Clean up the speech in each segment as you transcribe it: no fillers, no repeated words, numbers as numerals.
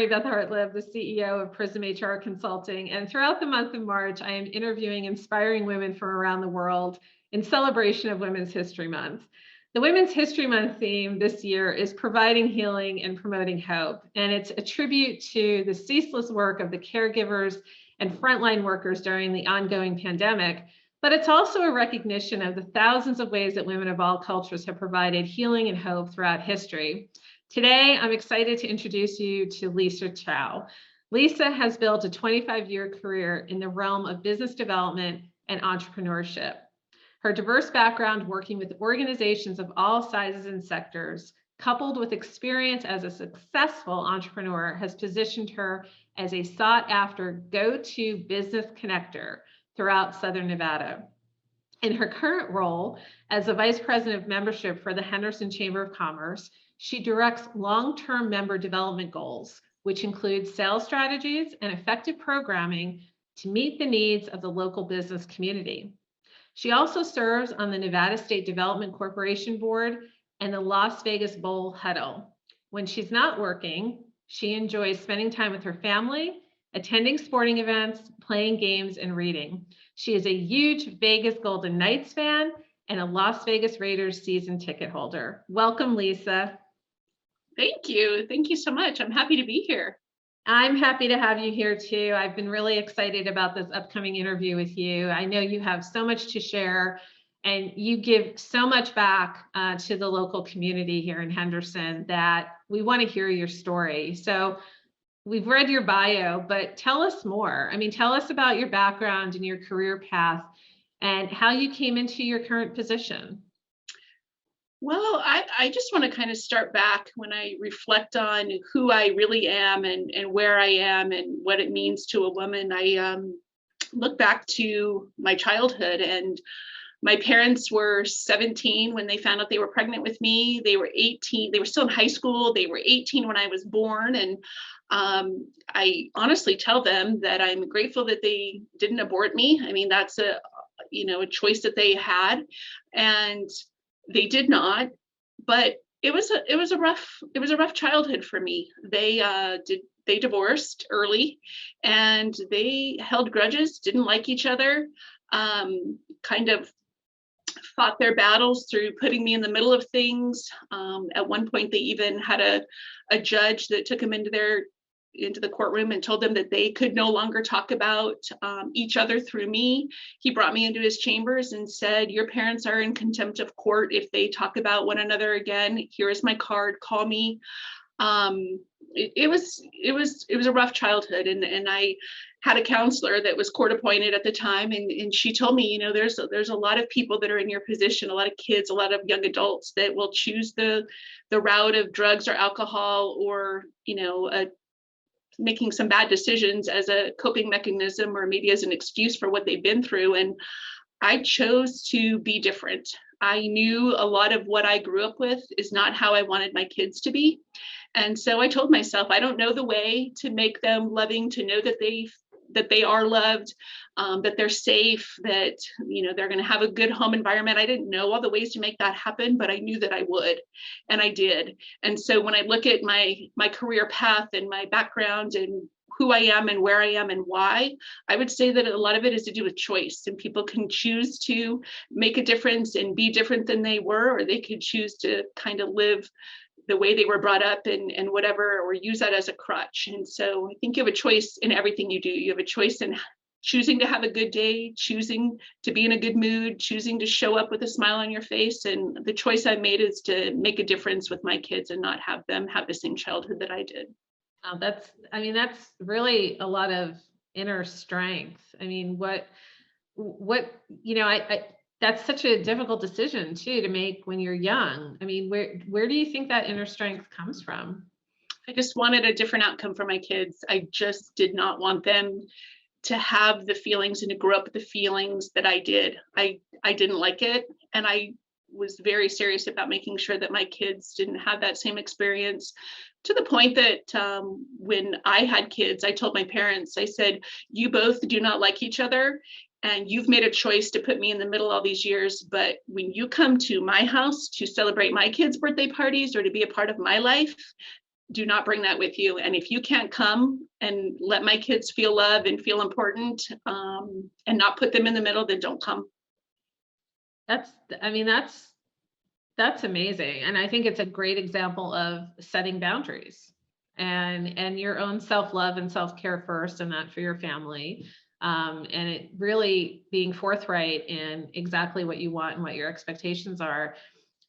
Mary Beth Hartlib, the CEO of Prism HR Consulting, and throughout the month of March, I am interviewing inspiring women from around the world in celebration of Women's History Month. The Women's History Month theme this year is providing healing and promoting hope, and it's a tribute to the ceaseless work of the caregivers and frontline workers during the ongoing pandemic, but it's also a recognition of the thousands of ways that women of all cultures have provided healing and hope throughout history. Today, I'm excited to introduce you to Lisa Chao. Lisa has built a 25-year career in the realm of business development and entrepreneurship. Her diverse background working with organizations of all sizes and sectors, coupled with experience as a successful entrepreneur, has positioned her as a sought-after go-to business connector throughout Southern Nevada. In her current role as the Vice President of Membership for the Henderson Chamber of Commerce, she directs long-term member development goals, which include sales strategies and effective programming to meet the needs of the local business community. She also serves on the Nevada State Development Corporation Board and the Las Vegas Bowl Huddle. When she's not working, she enjoys spending time with her family, attending sporting events, playing games, and reading. She is a huge Vegas Golden Knights fan and a Las Vegas Raiders season ticket holder. Welcome, Lisa. Thank you. Thank you so much. I'm happy to be here. I'm happy to have you here too. I've been really excited about this upcoming interview with you. I know you have so much to share and you give so much back to the local community here in Henderson that we want to hear your story. So we've read your bio, but tell us more. I mean, tell us about your background and your career path and how you came into your current position. Well, I just want to kind of start back when I reflect on who I really am and where I am and what it means to a woman. I look back to my childhood, and my parents were 17 when they found out they were pregnant with me. They were 18. They were still in high school. They were 18 when I was born. And I honestly tell them that I'm grateful that they didn't abort me. I mean, that's a choice that they had. And they did not, but it was a rough childhood for me. They divorced early, and they held grudges, didn't like each other, kind of fought their battles through putting me in the middle of things. At one point, they even had a judge that took them into the courtroom and told them that they could no longer talk about each other through me. He brought me into his chambers and said, "Your parents are in contempt of court if they talk about one another again. Here is my card, call me." It was a rough childhood, and I had a counselor that was court appointed at the time, and she told me, there's a lot of people that are in your position, a lot of kids, a lot of young adults that will choose the route of drugs or alcohol or making some bad decisions as a coping mechanism or maybe as an excuse for what they've been through. And I chose to be different. I knew a lot of what I grew up with is not how I wanted my kids to be. And so I told myself, I don't know the way to make them loving, to know that they are loved, that they're safe, that they're going to have a good home environment. I didn't know all the ways to make that happen, but I knew that I would, and I did. And so when I look at my career path and my background and who I am and where I am and why, I would say that a lot of it is to do with choice, and people can choose to make a difference and be different than they were, or they could choose to kind of live the way they were brought up and whatever, or use that as a crutch. And so I think you have a choice in everything you do. You have a choice in choosing to have a good day, choosing to be in a good mood, choosing to show up with a smile on your face. And the choice I made is to make a difference with my kids and not have them have the same childhood that I did. That's really a lot of inner strength. I mean, that's such a difficult decision too to make when you're young. I mean, where do you think that inner strength comes from? I just wanted a different outcome for my kids. I just did not want them to have the feelings and to grow up with the feelings that I did. I didn't like it. And I was very serious about making sure that my kids didn't have that same experience, to the point that when I had kids, I told my parents, I said, "You both do not like each other, and you've made a choice to put me in the middle all these years. But when you come to my house to celebrate my kids' birthday parties or to be a part of my life, do not bring that with you. And if you can't come and let my kids feel loved and feel important, and not put them in the middle, then don't come. That's, I mean, that's amazing. And I think it's a great example of setting boundaries and your own self-love and self-care first, and that for your family. And it really being forthright in exactly what you want and what your expectations are.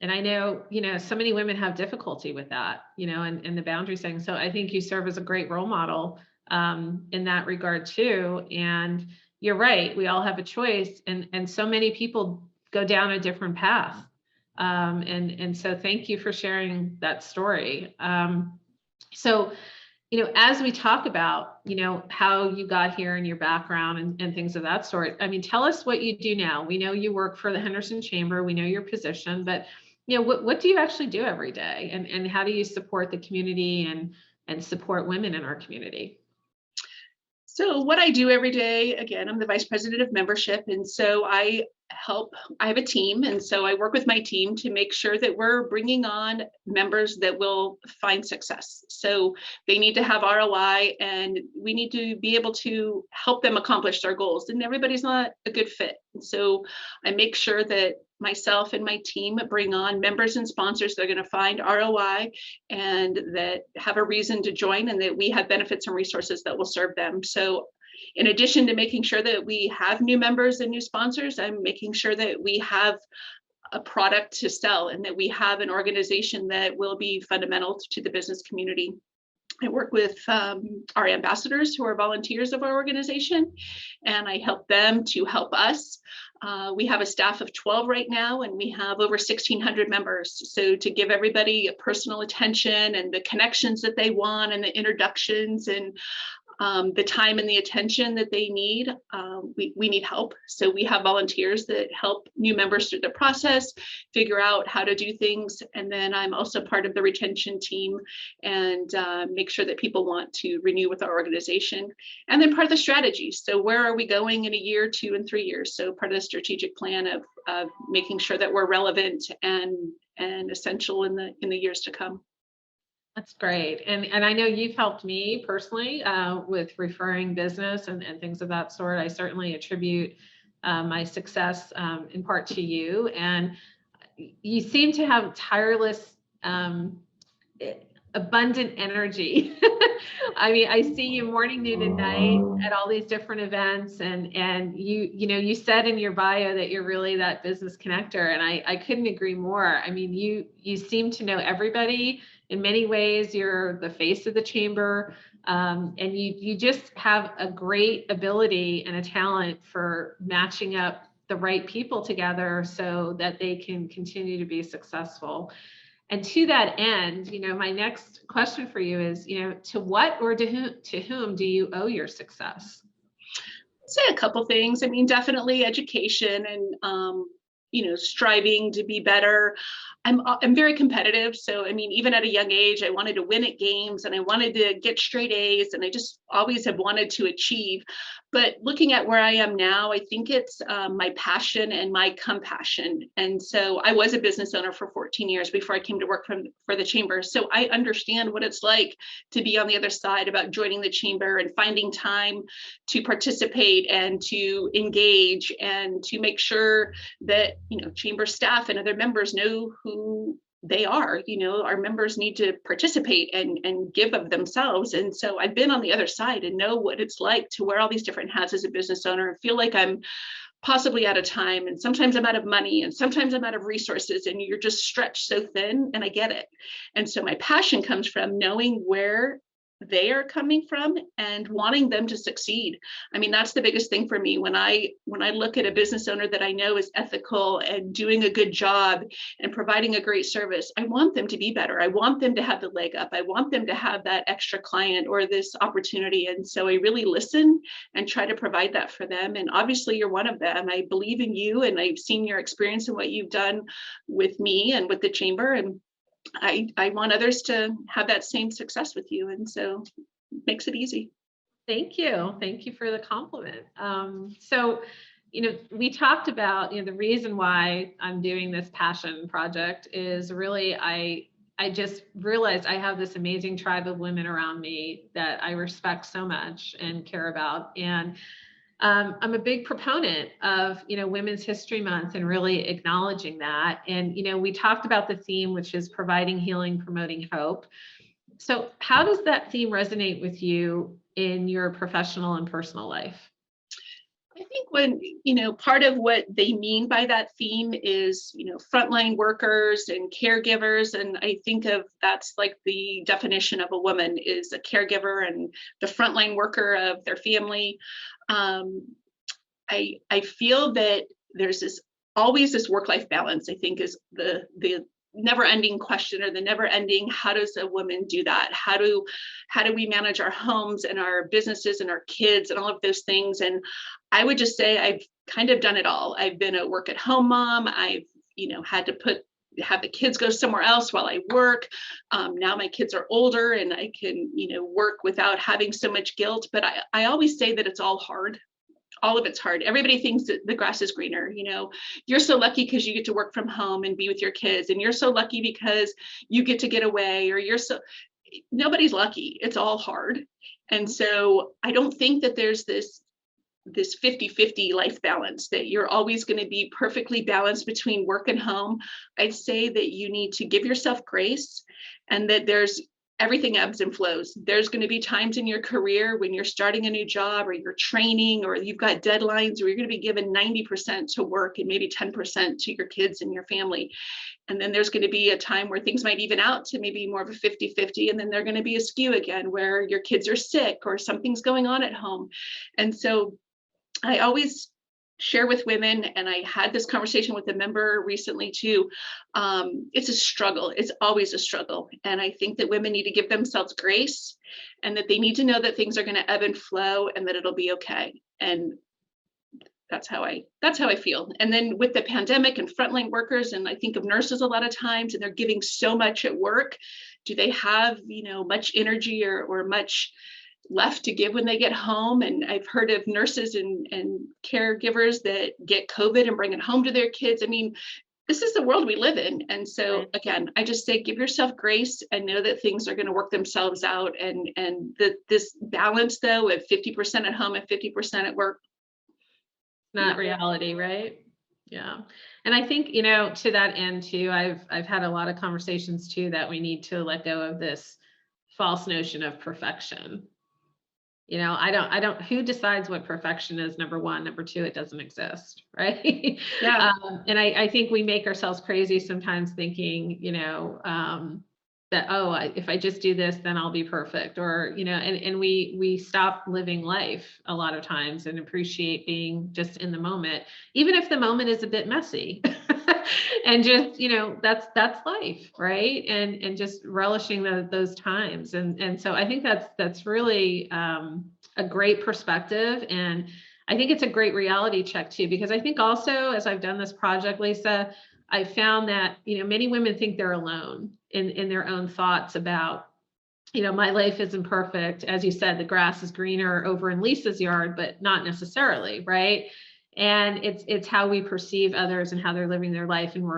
And I know, so many women have difficulty with that, and the boundary setting. So I think you serve as a great role model in that regard too. And you're right, we all have a choice, and so many people go down a different path. And so thank you for sharing that story. So, as we talk about, how you got here and your background and things of that sort, I mean, tell us what you do now. We know you work for the Henderson Chamber, we know your position, but, what do you actually do every day, and how do you support the community and support women in our community? So what I do every day, again, I'm the vice president of membership. And so I have a team. And so I work with my team to make sure that we're bringing on members that will find success. So they need to have ROI, and we need to be able to help them accomplish their goals. And everybody's not a good fit. And so I make sure that myself and my team bring on members and sponsors that are going to find ROI and that have a reason to join, and that we have benefits and resources that will serve them. So in addition to making sure that we have new members and new sponsors, I'm making sure that we have a product to sell and that we have an organization that will be fundamental to the business community. I work with our ambassadors, who are volunteers of our organization, and I help them to help us. We have a staff of 12 right now, and we have over 1,600 members. So to give everybody a personal attention and the connections that they want and the introductions and the time and the attention that they need, we need help. So we have volunteers that help new members through the process, figure out how to do things. And then I'm also part of the retention team and make sure that people want to renew with our organization. And then part of the strategy. So where are we going in a year, 2 and 3 years? So part of the strategic plan of making sure that we're relevant and essential in the years to come. That's great. And I know you've helped me personally with referring business and things of that sort. I certainly attribute my success in part to you. And you seem to have tireless, abundant energy. I mean, I see you morning, noon, and night at all these different events. And you said in your bio that you're really that business connector. And I couldn't agree more. I mean, you seem to know everybody. In many ways, you're the face of the chamber, and you just have a great ability and a talent for matching up the right people together so that they can continue to be successful. And to that end, my next question for you is, to what or to whom do you owe your success? I'd say a couple things. I mean, definitely education and striving to be better. I'm very competitive. So, I mean, even at a young age, I wanted to win at games and I wanted to get straight A's, and I just always have wanted to achieve. But looking at where I am now, I think it's my passion and my compassion. And so I was a business owner for 14 years before I came to work for the chamber. So I understand what it's like to be on the other side about joining the chamber and finding time to participate and to engage and to make sure that, chamber staff and other members know who they are. Our members need to participate and give of themselves. And so I've been on the other side and know what it's like to wear all these different hats as a business owner and feel like I'm possibly out of time. And sometimes I'm out of money and sometimes I'm out of resources, and you're just stretched so thin, and I get it. And so my passion comes from knowing where they are coming from and wanting them to succeed. I mean, that's the biggest thing for me. When I look at a business owner that I know is ethical and doing a good job and providing a great service, I want them to be better. I want them to have the leg up. I want them to have that extra client or this opportunity. And so I really listen and try to provide that for them. And obviously you're one of them. I believe in you, and I've seen your experience and what you've done with me and with the chamber. And I want others to have that same success with you. And so it makes it easy. Thank you. Thank you for the compliment. So, we talked about, the reason why I'm doing this passion project is really, I I just realized I have this amazing tribe of women around me that I respect so much and care about. And I'm a big proponent of, Women's History Month and really acknowledging that. And, we talked about the theme, which is providing healing, promoting hope. So how does that theme resonate with you in your professional and personal life? I think part of what they mean by that theme is, frontline workers and caregivers. And I think of that's like the definition of a woman is a caregiver and the frontline worker of their family. Um, I feel that there's always this work-life balance, I think is the never-ending question, or the never-ending, how does a woman do that? How do we manage our homes and our businesses and our kids and all of those things? And I would just say I've kind of done it all. I've been a work at home mom. I've, had to have the kids go somewhere else while I work. Now my kids are older and I can, work without having so much guilt. But I always say that it's all hard. All of it's hard. Everybody thinks that the grass is greener. You're so lucky because you get to work from home and be with your kids. And you're so lucky because you get to get away, or nobody's lucky. It's all hard. And so I don't think that there's this 50-50 life balance, that you're always going to be perfectly balanced between work and home. I'd say that you need to give yourself grace, and that everything ebbs and flows. There's going to be times in your career when you're starting a new job, or you're training, or you've got deadlines, where you're going to be given 90% to work and maybe 10% to your kids and your family. And then there's going to be a time where things might even out to maybe more of a 50-50. And then they're going to be askew again, where your kids are sick or something's going on at home. And so I always share with women, and I had this conversation with a member recently too. It's a struggle. It's always a struggle. And I think that women need to give themselves grace, and that they need to know that things are going to ebb and flow, and that it'll be okay. And that's how I feel. And then with the pandemic and frontline workers, and I think of nurses a lot of times, and they're giving so much at work. Do they have, much energy or much left to give when they get home? And I've heard of nurses and caregivers that get COVID and bring it home to their kids. I mean, this is the world we live in. And so again, I just say, give yourself grace and know that things are going to work themselves out. And that this balance, though, of 50% at home and 50% at work, Not reality, right? Yeah. And I think, to that end too, I've had a lot of conversations too, that we need to let go of this false notion of perfection. I don't, who decides what perfection is? Number one. Number two, it doesn't exist. Right. yeah. And I think we make ourselves crazy sometimes thinking, that, if I just do this, then I'll be perfect, or, and we stop living life a lot of times and appreciate being just in the moment, even if the moment is a bit messy. And just, that's life, right? And just relishing those times. And so I think that's really a great perspective. And I think it's a great reality check too, because I think also, as I've done this project, Lisa, I found that, many women think they're alone in their own thoughts about, my life isn't perfect. As you said, the grass is greener over in Lisa's yard, but not necessarily, right? And it's how we perceive others and how they're living their life. And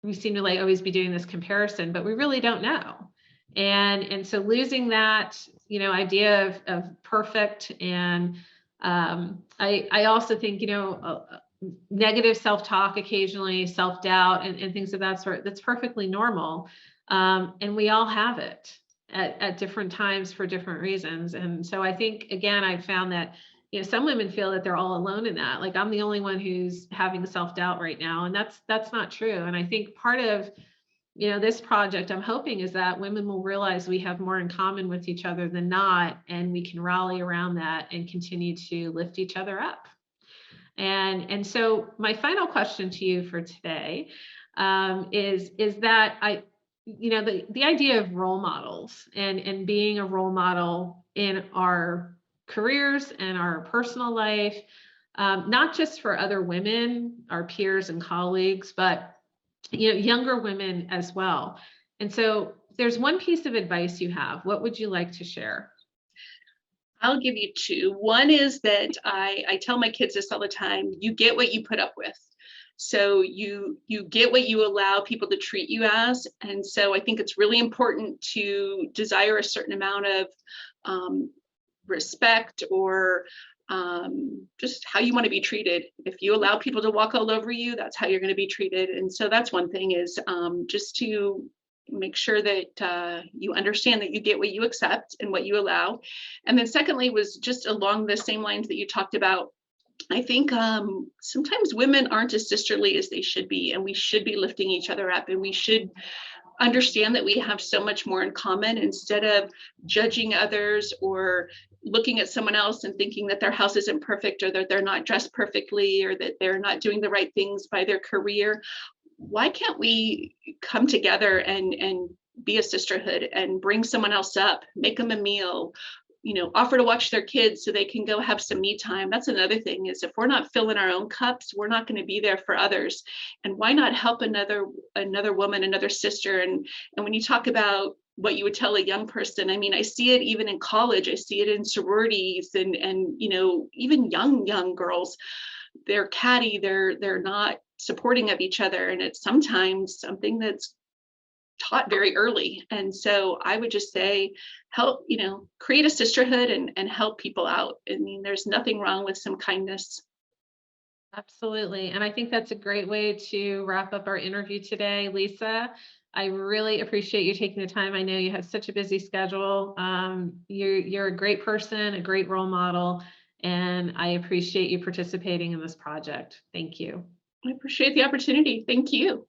we seem to always be doing this comparison, but we really don't know. And so losing that, idea of perfect. And I also think, negative self-talk occasionally, self-doubt and things of that sort, that's perfectly normal. And we all have it at different times for different reasons. And so I think, again, I found that, some women feel that they're all alone in that. Like, I'm the only one who's having self-doubt right now. And that's not true. And I think part of, this project, I'm hoping, is that women will realize we have more in common with each other than not, and we can rally around that and continue to lift each other up. And so my final question to you for today is that the idea of role models and being a role model in our careers and our personal life, not just for other women, our peers and colleagues, but younger women as well. And so there's one piece of advice you have. What would you like to share? I'll give you two. One is that I tell my kids this all the time: you get what you put up with. So you get what you allow people to treat you as. And so I think it's really important to desire a certain amount of um, respect, or just how you want to be treated. If you allow people to walk all over you, that's how you're going to be treated. And so that's one thing, is just to make sure that you understand that you get what you accept and what you allow. And then secondly was just along the same lines that you talked about. I think sometimes women aren't as sisterly as they should be, and we should be lifting each other up, and we should understand that we have so much more in common, instead of judging others or looking at someone else and thinking that their house isn't perfect, or that they're not dressed perfectly, or that they're not doing the right things by their career. Why can't we come together and be a sisterhood and bring someone else up, make them a meal, offer to watch their kids so they can go have some me time? That's another thing, is if we're not filling our own cups, we're not going to be there for others. And why not help another woman, another sister? And when you talk about what you would tell a young person, I mean, I see it even in college. I see it in sororities, and even young girls. They're catty, they're not supporting of each other, and it's sometimes something that's taught very early. And so I would just say, help, create a sisterhood and help people out. I mean, there's nothing wrong with some kindness. Absolutely. And I think that's a great way to wrap up our interview today, Lisa. I really appreciate you taking the time. I know you have such a busy schedule. You're a great person, a great role model, and I appreciate you participating in this project. Thank you. I appreciate the opportunity. Thank you.